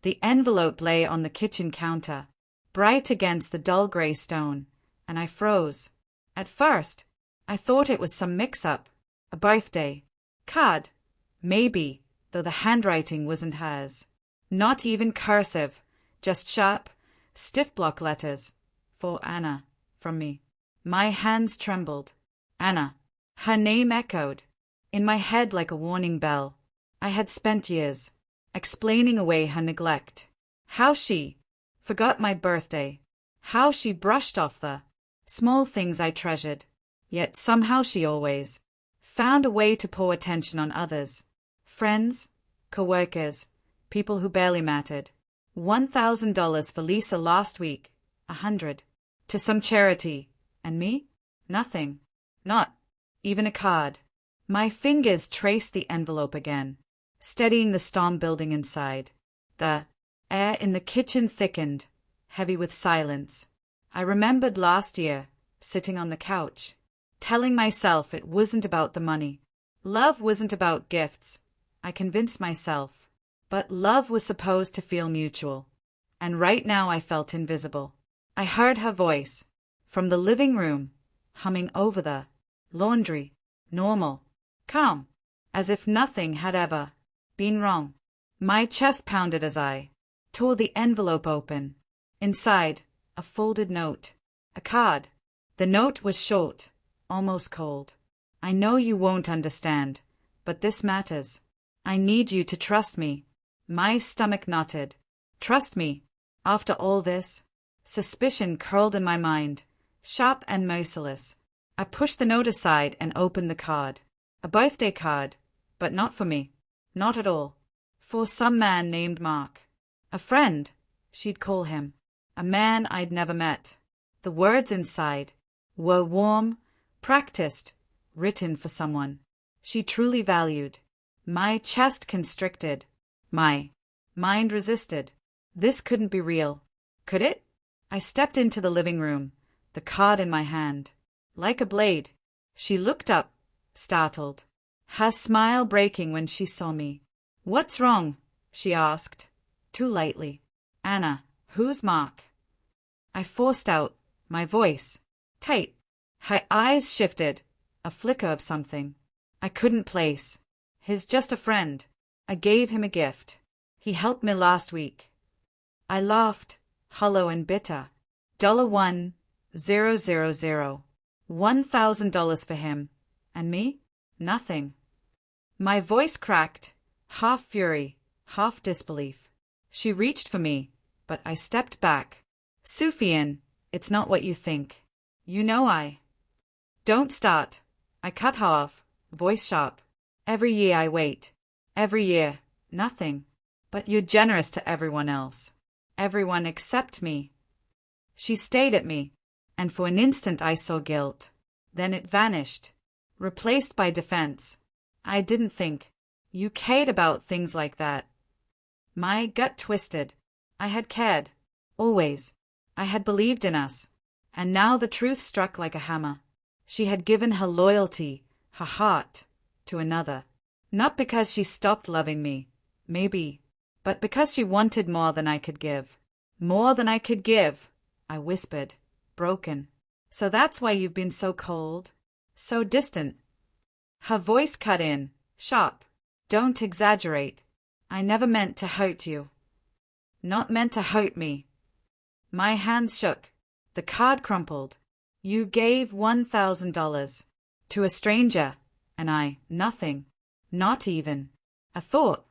The envelope lay on the kitchen counter, bright against the dull grey stone, and I froze. At first, I thought it was some mix-up, a birthday card, maybe, though the handwriting wasn't hers. Not even cursive, just sharp, stiff block letters. For Anna, from me. My hands trembled. Anna. Her name echoed in my head like a warning bell. I had spent years explaining away her neglect. How she forgot my birthday. How she brushed off the small things I treasured. Yet somehow she always found a way to pour attention on others. Friends, co-workers, people who barely mattered. $1,000 for Lisa last week. 100. To some charity. And me? Nothing. Not even a card. My fingers traced the envelope again, steadying the storm building inside. The air in the kitchen thickened, heavy with silence. I remembered last year, sitting on the couch, telling myself it wasn't about the money. Love wasn't about gifts, I convinced myself. But love was supposed to feel mutual. And right now I felt invisible. I heard her voice, from the living room, humming over the laundry, normal, calm, as if nothing had ever been wrong. My chest pounded as I tore the envelope open. Inside, a folded note, a card. The note was short, almost cold. I know you won't understand, but this matters. I need you to trust me. My stomach knotted. Trust me. After all this, suspicion curled in my mind, sharp and merciless. I pushed the note aside and opened the card. A birthday card, but not for me. Not at all. For some man named Mark. A friend, she'd call him. A man I'd never met. The words inside were warm, practiced, written for someone she truly valued. My chest constricted. My mind resisted. This couldn't be real. Could it? I stepped into the living room, the card in my hand. Like a blade. She looked up, startled, her smile breaking when she saw me. What's wrong? She asked, too lightly. Anna, who's Mark? I forced out, my voice tight. Her eyes shifted, a flicker of something I couldn't place. He's just a friend. I gave him a gift. He helped me last week. I laughed, hollow and bitter. $1,000. $1,000 for him. And me? Nothing. My voice cracked, half fury, half disbelief. She reached for me, but I stepped back. Sufyan, it's not what you think. You know I. Don't start. I cut her off, voice sharp. Every year I wait. Every year, nothing. But you're generous to everyone else. Everyone except me. She stayed at me, and for an instant I saw guilt. Then it vanished, replaced by defense. I didn't think you cared about things like that. My gut twisted. I had cared. Always. I had believed in us. And now the truth struck like a hammer. She had given her loyalty, her heart, to another. Not because she stopped loving me, maybe, but because she wanted more than I could give. More than I could give, I whispered, broken. So that's why you've been so cold, so distant. Her voice cut in, sharp. Don't exaggerate. I never meant to hurt you. Not meant to hurt me. My hands shook. The card crumpled. You gave $1,000 to a stranger, and I, nothing. Not even a thought.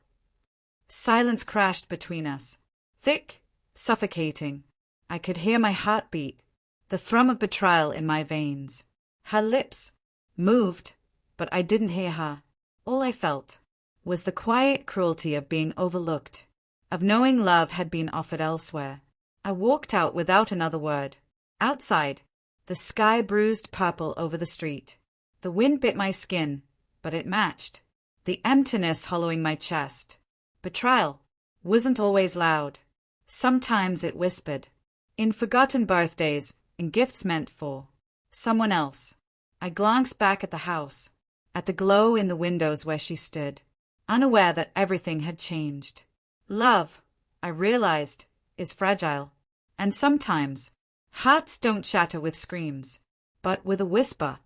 Silence crashed between us. Thick, suffocating. I could hear my heartbeat, the thrum of betrayal in my veins. Her lips moved, but I didn't hear her. All I felt was the quiet cruelty of being overlooked, of knowing love had been offered elsewhere. I walked out without another word. Outside, the sky bruised purple over the street. The wind bit my skin, but it matched the emptiness hollowing my chest. Betrayal wasn't always loud. Sometimes it whispered. In forgotten birthdays, in gifts meant for someone else. I glanced back at the house, at the glow in the windows where she stood, unaware that everything had changed. Love, I realized, is fragile. And sometimes, hearts don't shatter with screams, but with a whisper.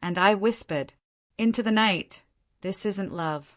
And I whispered, into the night, this isn't love.